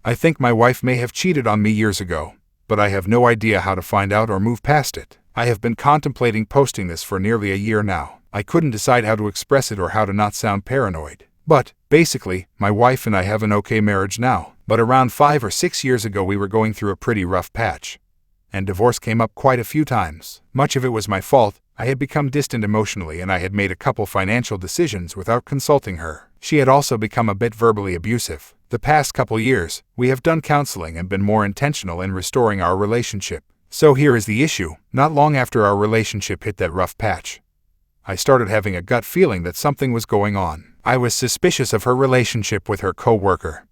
I think my wife may have cheated on me years ago, but I have no idea how to find out or move past it. I have been contemplating posting this for nearly a year now. I couldn't decide how to express it or how to not sound paranoid. But, basically, my wife and I have an okay marriage now. But around 5 or 6 years ago we were going through a pretty rough patch. And divorce came up quite a few times. Much of it was my fault. I had become distant emotionally and I had made a couple financial decisions without consulting her. She had also become a bit verbally abusive. The past couple years, we have done counseling and been more intentional in restoring our relationship. So here is the issue. Not long after our relationship hit that rough patch, I started having a gut feeling that something was going on. I was suspicious of her relationship with her co-worker.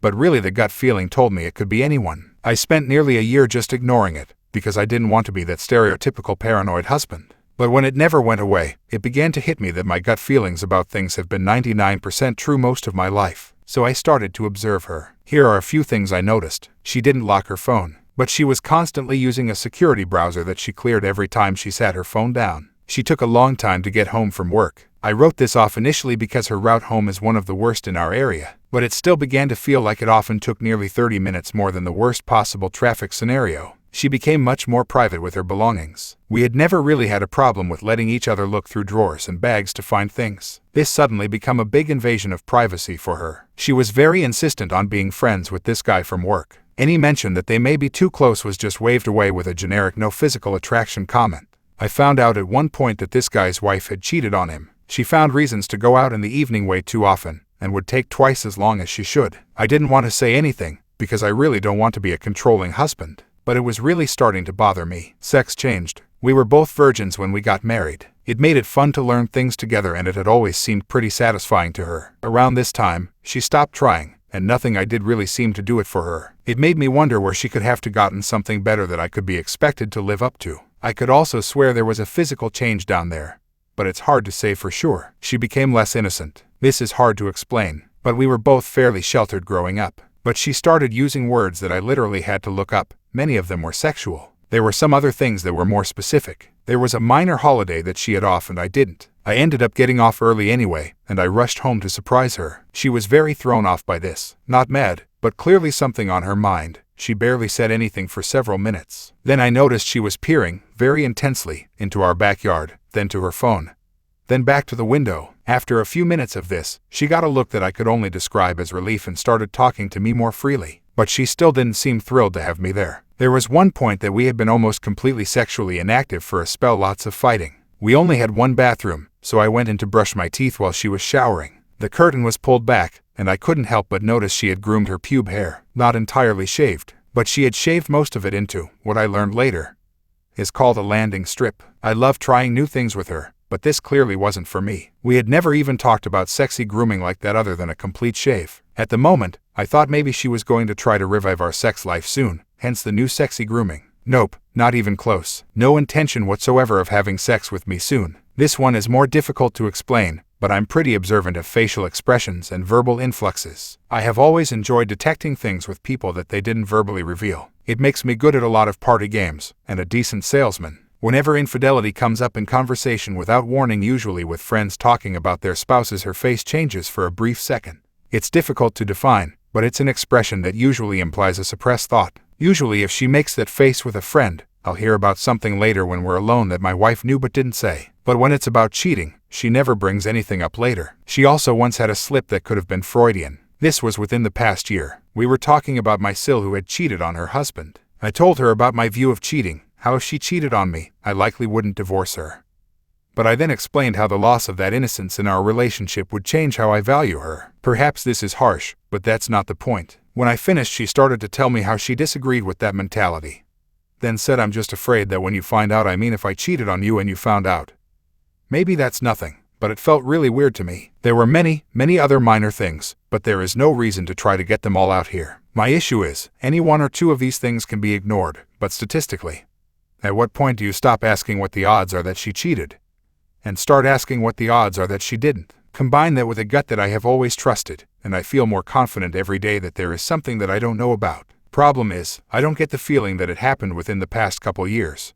But really the gut feeling told me it could be anyone. I spent nearly a year just ignoring it, because I didn't want to be that stereotypical paranoid husband. But when it never went away, it began to hit me that my gut feelings about things have been 99% true most of my life. So I started to observe her. Here are a few things I noticed. She didn't lock her phone, but she was constantly using a security browser that she cleared every time she sat her phone down. She took a long time to get home from work. I wrote this off initially because her route home is one of the worst in our area, but it still began to feel like it often took nearly 30 minutes more than the worst possible traffic scenario. She became much more private with her belongings. We had never really had a problem with letting each other look through drawers and bags to find things. This suddenly became a big invasion of privacy for her. She was very insistent on being friends with this guy from work. Any mention that they may be too close was just waved away with a generic no physical attraction comment. I found out at one point that this guy's wife had cheated on him. She found reasons to go out in the evening way too often, and would take twice as long as she should. I didn't want to say anything, because I really don't want to be a controlling husband. But it was really starting to bother me. Sex changed. We were both virgins when we got married. It made it fun to learn things together and it had always seemed pretty satisfying to her. Around this time, she stopped trying, and nothing I did really seemed to do it for her. It made me wonder where she could have gotten something better that I could be expected to live up to. I could also swear there was a physical change down there, but it's hard to say for sure. She became less innocent. This is hard to explain, but we were both fairly sheltered growing up. But she started using words that I literally had to look up. Many of them were sexual. There were some other things that were more specific. There was a minor holiday that she had off and I didn't. I ended up getting off early anyway, and I rushed home to surprise her. She was very thrown off by this. Not mad, but clearly something on her mind. She barely said anything for several minutes. Then I noticed she was peering, very intensely, into our backyard, then to her phone, then back to the window. After a few minutes of this, she got a look that I could only describe as relief and started talking to me more freely. But she still didn't seem thrilled to have me there. There was one point that we had been almost completely sexually inactive for a spell, lots of fighting. We only had one bathroom, so I went in to brush my teeth while she was showering. The curtain was pulled back, and I couldn't help but notice she had groomed her pube hair. Not entirely shaved, but she had shaved most of it into what I learned later is called a landing strip. I loved trying new things with her, but this clearly wasn't for me. We had never even talked about sexy grooming like that other than a complete shave. At the moment, I thought maybe she was going to try to revive our sex life soon, hence the new sexy grooming. Nope, not even close. No intention whatsoever of having sex with me soon. This one is more difficult to explain, but I'm pretty observant of facial expressions and verbal influxes. I have always enjoyed detecting things with people that they didn't verbally reveal. It makes me good at a lot of party games, and a decent salesman. Whenever infidelity comes up in conversation without warning, usually with friends talking about their spouses, her face changes for a brief second. It's difficult to define, but it's an expression that usually implies a suppressed thought. Usually if she makes that face with a friend, I'll hear about something later when we're alone that my wife knew but didn't say. But when it's about cheating, she never brings anything up later. She also once had a slip that could have been Freudian. This was within the past year. We were talking about my Sil who had cheated on her husband. I told her about my view of cheating, how if she cheated on me, I likely wouldn't divorce her. But I then explained how the loss of that innocence in our relationship would change how I value her. Perhaps this is harsh, but that's not the point. When I finished, she started to tell me how she disagreed with that mentality. Then said, I'm just afraid that when you find out, I mean if I cheated on you and you found out. Maybe that's nothing, but it felt really weird to me. There were many other minor things, but there is no reason to try to get them all out here. My issue is, any one or two of these things can be ignored, but statistically, at what point do you stop asking what the odds are that she cheated, and start asking what the odds are that she didn't? Combine that with a gut that I have always trusted, and I feel more confident every day that there is something that I don't know about. Problem is, I don't get the feeling that it happened within the past couple years.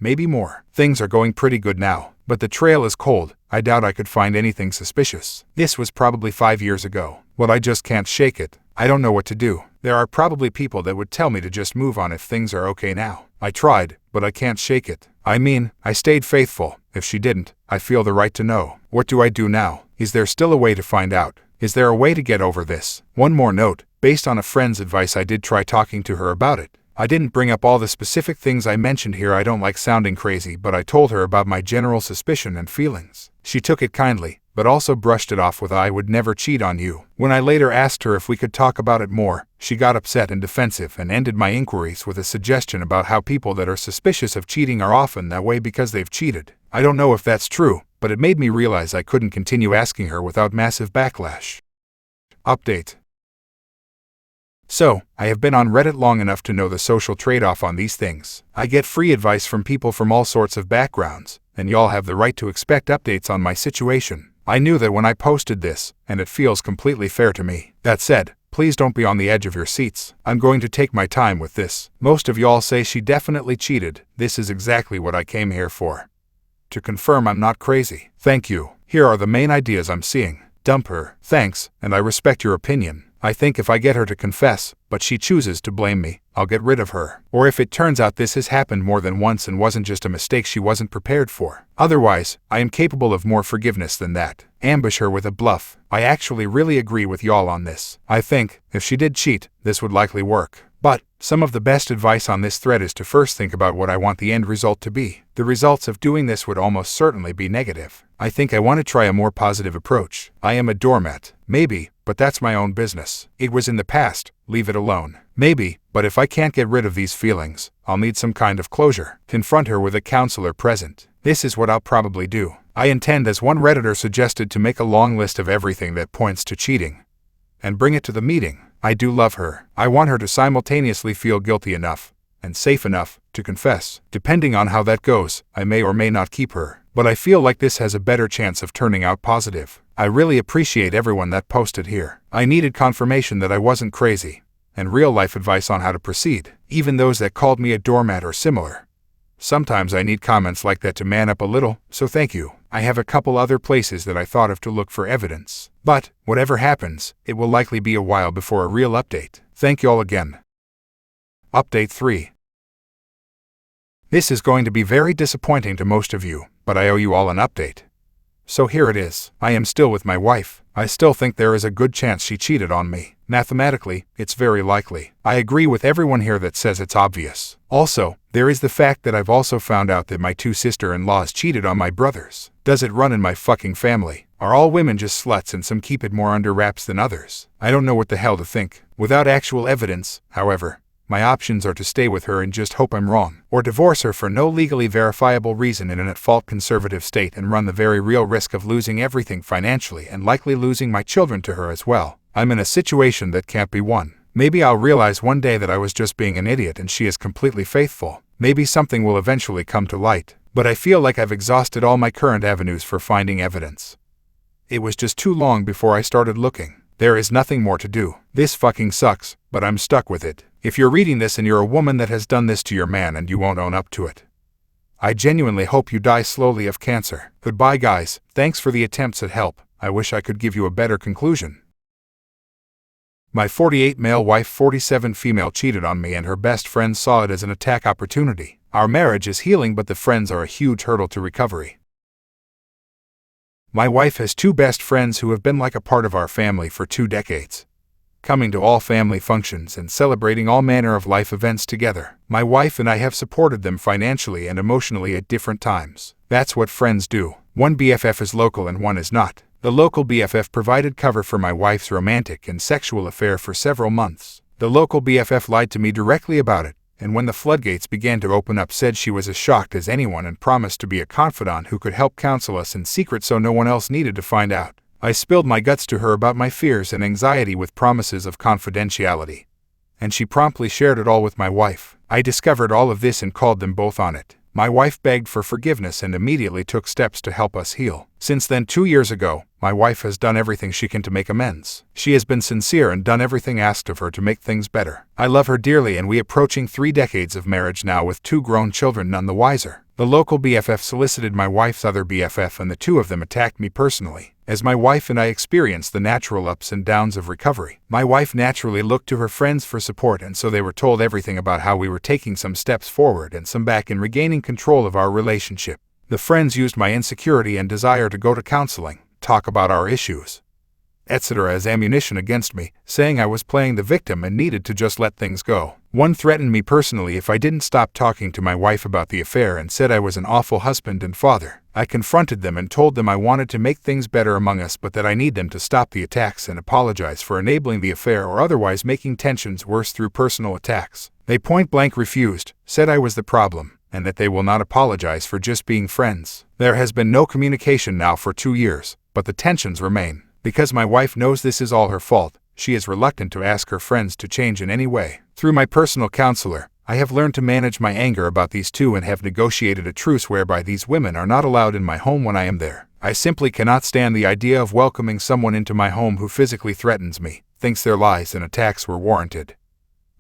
Maybe more. Things are going pretty good now, but the trail is cold. I doubt I could find anything suspicious. This was probably 5 years ago. Well, I just can't shake it. I don't know what to do. There are probably people that would tell me to just move on if things are okay now. I tried, but I can't shake it. I mean, I stayed faithful. If she didn't, I feel the right to know. What do I do now? Is there still a way to find out? Is there a way to get over this? One more note. Based on a friend's advice, I did try talking to her about it. I didn't bring up all the specific things I mentioned here. I don't like sounding crazy, but I told her about my general suspicion and feelings. She took it kindly, but also brushed it off with "I would never cheat on you." When I later asked her if we could talk about it more, she got upset and defensive and ended my inquiries with a suggestion about how people that are suspicious of cheating are often that way because they've cheated. I don't know if that's true, but it made me realize I couldn't continue asking her without massive backlash. Update. So, I have been on Reddit long enough to know the social trade-off on these things. I get free advice from people from all sorts of backgrounds, and y'all have the right to expect updates on my situation. I knew that when I posted this, and it feels completely fair to me. That said, please don't be on the edge of your seats. I'm going to take my time with this. Most of y'all say she definitely cheated. This is exactly what I came here for. To confirm I'm not crazy. Thank you. Here are the main ideas I'm seeing. Dump her. Thanks, and I respect your opinion. I think if I get her to confess, but she chooses to blame me, I'll get rid of her. Or if it turns out this has happened more than once and wasn't just a mistake she wasn't prepared for. Otherwise, I am capable of more forgiveness than that. Ambush her with a bluff. I actually really agree with y'all on this. I think, if she did cheat, this would likely work. But, some of the best advice on this thread is to first think about what I want the end result to be. The results of doing this would almost certainly be negative. I think I want to try a more positive approach. I am a doormat. Maybe, but that's my own business. It was in the past, leave it alone. Maybe, but if I can't get rid of these feelings, I'll need some kind of closure. Confront her with a counselor present. This is what I'll probably do. I intend, as one Redditor suggested, to make a long list of everything that points to cheating and bring it to the meeting. I do love her. I want her to simultaneously feel guilty enough and safe enough to confess. Depending on how that goes, I may or may not keep her. But I feel like this has a better chance of turning out positive. I really appreciate everyone that posted here. I needed confirmation that I wasn't crazy, and real-life advice on how to proceed, even those that called me a doormat or similar. Sometimes I need comments like that to man up a little, so thank you. I have a couple other places that I thought of to look for evidence. But, whatever happens, it will likely be a while before a real update. Thank y'all again. Update 3. This is going to be very disappointing to most of you, but I owe you all an update. So here it is. I am still with my wife. I still think there is a good chance she cheated on me. Mathematically, it's very likely. I agree with everyone here that says it's obvious. Also, there is the fact that I've also found out that my 2 sister-in-laws cheated on my brothers. Does it run in my fucking family? Are all women just sluts and some keep it more under wraps than others? I don't know what the hell to think. Without actual evidence, however, my options are to stay with her and just hope I'm wrong, or divorce her for no legally verifiable reason in an at-fault conservative state and run the very real risk of losing everything financially and likely losing my children to her as well. I'm in a situation that can't be won. Maybe I'll realize one day that I was just being an idiot and she is completely faithful. Maybe something will eventually come to light. But I feel like I've exhausted all my current avenues for finding evidence. It was just too long before I started looking. There is nothing more to do. This fucking sucks, but I'm stuck with it. If you're reading this and you're a woman that has done this to your man and you won't own up to it, I genuinely hope you die slowly of cancer. Goodbye guys, thanks for the attempts at help. I wish I could give you a better conclusion. My 48 male wife, 47 female cheated on me and her best friend saw it as an attack opportunity. Our marriage is healing, but the friends are a huge hurdle to recovery. My wife has 2 best friends who have been like a part of our family for 2 decades. Coming to all family functions and celebrating all manner of life events together. My wife and I have supported them financially and emotionally at different times. That's what friends do. One BFF is local and one is not. The local BFF provided cover for my wife's romantic and sexual affair for several months. The local BFF lied to me directly about it, and when the floodgates began to open up said she was as shocked as anyone and promised to be a confidant who could help counsel us in secret so no one else needed to find out. I spilled my guts to her about my fears and anxiety with promises of confidentiality, and she promptly shared it all with my wife. I discovered all of this and called them both on it. My wife begged for forgiveness and immediately took steps to help us heal. Since then, 2 years ago, my wife has done everything she can to make amends. She has been sincere and done everything asked of her to make things better. I love her dearly and we approaching 3 decades of marriage now with 2 grown children, none the wiser. The local BFF solicited my wife's other BFF and the 2 of them attacked me personally. As my wife and I experienced the natural ups and downs of recovery, my wife naturally looked to her friends for support, and so they were told everything about how we were taking some steps forward and some back in regaining control of our relationship. The friends used my insecurity and desire to go to counseling, talk about our issues, etc. as ammunition against me, saying I was playing the victim and needed to just let things go. One threatened me personally if I didn't stop talking to my wife about the affair and said I was an awful husband and father. I confronted them and told them I wanted to make things better among us, but that I need them to stop the attacks and apologize for enabling the affair or otherwise making tensions worse through personal attacks. They point-blank refused, said I was the problem, and that they will not apologize for just being friends. There has been no communication now for 2 years, but the tensions remain. Because my wife knows this is all her fault, she is reluctant to ask her friends to change in any way. Through my personal counselor, I have learned to manage my anger about these two and have negotiated a truce whereby these women are not allowed in my home when I am there. I simply cannot stand the idea of welcoming someone into my home who physically threatens me, thinks their lies and attacks were warranted,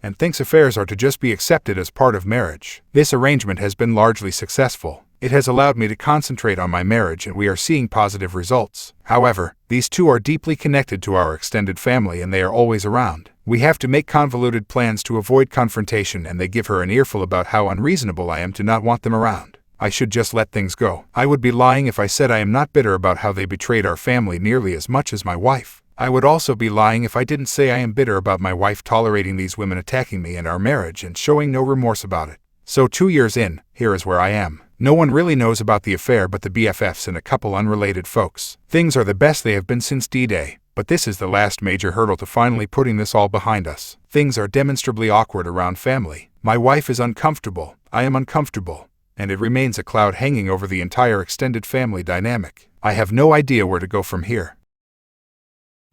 and thinks affairs are to just be accepted as part of marriage. This arrangement has been largely successful. It has allowed me to concentrate on my marriage and we are seeing positive results. However, these two are deeply connected to our extended family and they are always around. We have to make convoluted plans to avoid confrontation and they give her an earful about how unreasonable I am to not want them around. I should just let things go. I would be lying if I said I am not bitter about how they betrayed our family nearly as much as my wife. I would also be lying if I didn't say I am bitter about my wife tolerating these women attacking me and our marriage and showing no remorse about it. So 2 years in, here is where I am. No one really knows about the affair but the BFFs and a couple unrelated folks. Things are the best they have been since D-Day, but this is the last major hurdle to finally putting this all behind us. Things are demonstrably awkward around family. My wife is uncomfortable, I am uncomfortable, and it remains a cloud hanging over the entire extended family dynamic. I have no idea where to go from here.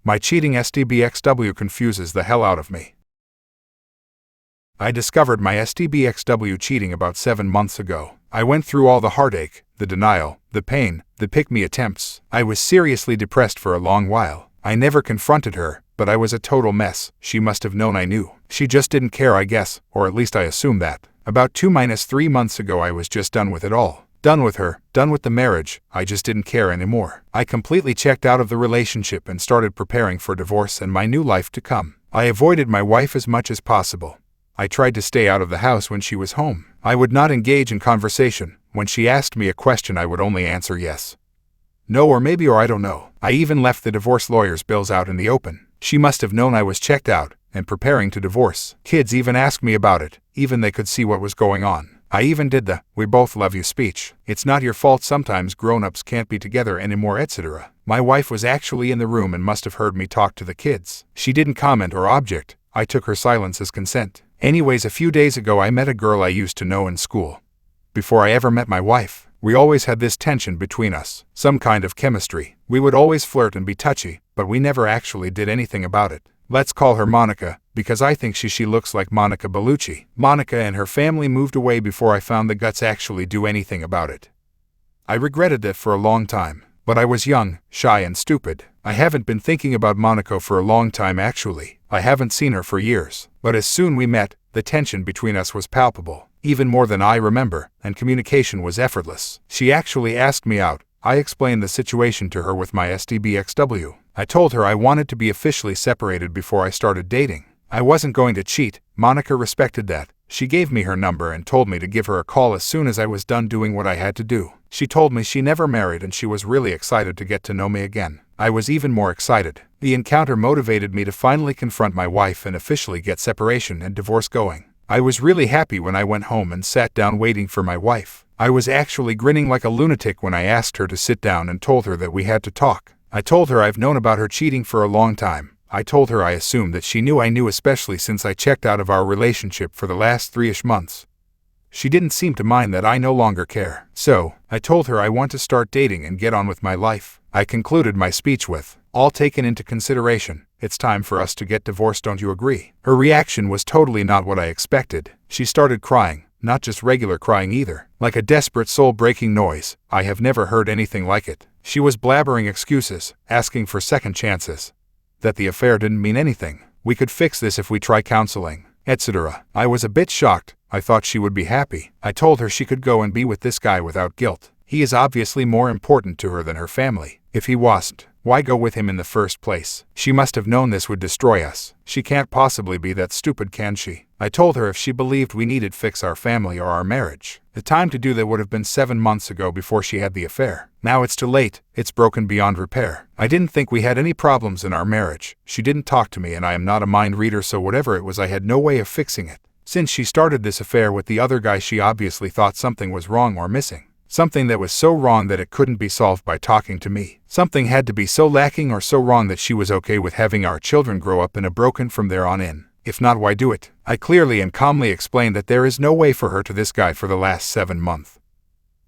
My cheating STBXW confuses the hell out of me. I discovered my STBXW cheating about 7 months ago. I went through all the heartache, the denial, the pain, the pick-me attempts. I was seriously depressed for a long while. I never confronted her, but I was a total mess. She must have known I knew. She just didn't care, I guess, or at least I assume that. About 2-3 months ago I was just done with it all. Done with her, done with the marriage, I just didn't care anymore. I completely checked out of the relationship and started preparing for divorce and my new life to come. I avoided my wife as much as possible. I tried to stay out of the house when she was home. I would not engage in conversation. When she asked me a question I would only answer yes, no, or maybe, or I don't know. I even left the divorce lawyer's bills out in the open. She must have known I was checked out and preparing to divorce. Kids even asked me about it, even they could see what was going on. I even did the "we both love you" speech. It's not your fault sometimes grown-ups can't be together anymore, etc. My wife was actually in the room and must have heard me talk to the kids. She didn't comment or object. I took her silence as consent. Anyways, a few days ago I met a girl I used to know in school. Before I ever met my wife, we always had this tension between us, some kind of chemistry. We would always flirt and be touchy, but we never actually did anything about it. Let's call her Monica, because I think she looks like Monica Bellucci. Monica and her family moved away before I found the guts actually do anything about it. I regretted that for a long time, but I was young, shy and stupid. I haven't been thinking about Monica for a long time actually. I haven't seen her for years, but as soon we met, the tension between us was palpable, even more than I remember, and communication was effortless. She actually asked me out. I explained the situation to her with my STBXW. I told her I wanted to be officially separated before I started dating. I wasn't going to cheat. Monica respected that. She gave me her number and told me to give her a call as soon as I was done doing what I had to do. She told me she never married and she was really excited to get to know me again. I was even more excited. The encounter motivated me to finally confront my wife and officially get separation and divorce going. I was really happy when I went home and sat down waiting for my wife. I was actually grinning like a lunatic when I asked her to sit down and told her that we had to talk. I told her I've known about her cheating for a long time. I told her I assumed that she knew I knew, especially since I checked out of our relationship for the last 3-ish months. She didn't seem to mind that I no longer care. So, I told her I want to start dating and get on with my life. I concluded my speech with, "All taken into consideration, it's time for us to get divorced, don't you agree?" Her reaction was totally not what I expected. She started crying, not just regular crying either, like a desperate soul-breaking noise. I have never heard anything like it. She was blabbering excuses, asking for second chances, that the affair didn't mean anything, we could fix this if we try counseling, etc. I was a bit shocked. I thought she would be happy. I told her she could go and be with this guy without guilt. He is obviously more important to her than her family. If he wasn't, Why go with him in the first place? She must have known this would destroy us. She can't possibly be that stupid, can she? I told her if she believed we needed fix our family or our marriage. The time to do that would have been 7 months ago before she had the affair. Now it's too late. It's broken beyond repair. I didn't think we had any problems in our marriage. She didn't talk to me and I am not a mind reader, so whatever it was I had no way of fixing it. Since she started this affair with the other guy, she obviously thought something was wrong or missing. Something that was so wrong that it couldn't be solved by talking to me. Something had to be so lacking or so wrong that she was okay with having our children grow up in a broken from there on in. If not, why do it? I clearly and calmly explained that there is no way for her to this guy for the last 7 months.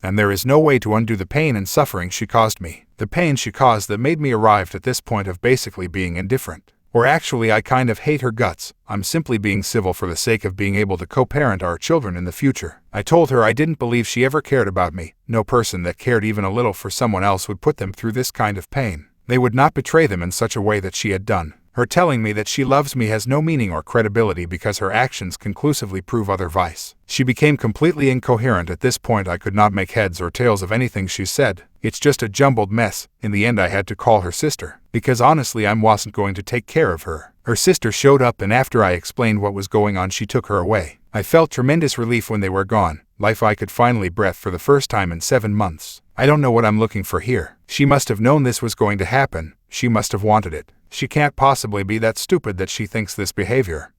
And there is no way to undo the pain and suffering she caused me. The pain she caused that made me arrived at this point of basically being indifferent. Or actually, I kind of hate her guts. I'm simply being civil for the sake of being able to co-parent our children in the future. I told her I didn't believe she ever cared about me. No person that cared even a little for someone else would put them through this kind of pain. They would not betray them in such a way that she had done. Her telling me that she loves me has no meaning or credibility because her actions conclusively prove otherwise. She became completely incoherent at this point. I could not make heads or tails of anything she said. It's just a jumbled mess. In the end I had to call her sister, because honestly I wasn't going to take care of her. Her sister showed up and after I explained what was going on she took her away. I felt tremendous relief when they were gone. I could finally breathe for the first time in 7 months. I don't know what I'm looking for here. She must have known this was going to happen. She must have wanted it. She can't possibly be that stupid that she thinks this behavior,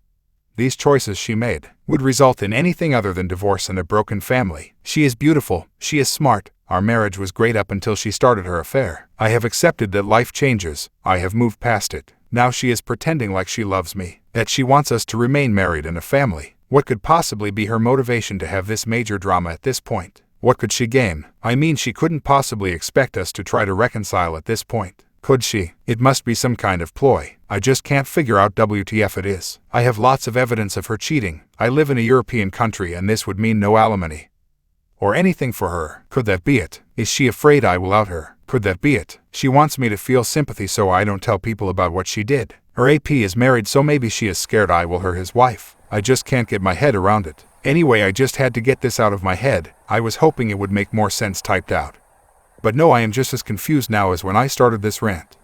these choices she made, would result in anything other than divorce and a broken family. She is beautiful. She is smart. Our marriage was great up until she started her affair. I have accepted that life changes. I have moved past it. Now she is pretending like she loves me, that she wants us to remain married and a family. What could possibly be her motivation to have this major drama at this point? What could she gain? I mean, she couldn't possibly expect us to try to reconcile at this point. Could she? It must be some kind of ploy. I just can't figure out WTF it is. I have lots of evidence of her cheating. I live in a European country and this would mean no alimony or anything for her. Could that be it? Is she afraid I will out her? Could that be it? She wants me to feel sympathy so I don't tell people about what she did. Her AP is married, so maybe she is scared I will hurt his wife. I just can't get my head around it. Anyway, I just had to get this out of my head. I was hoping it would make more sense typed out. But no, I am just as confused now as when I started this rant.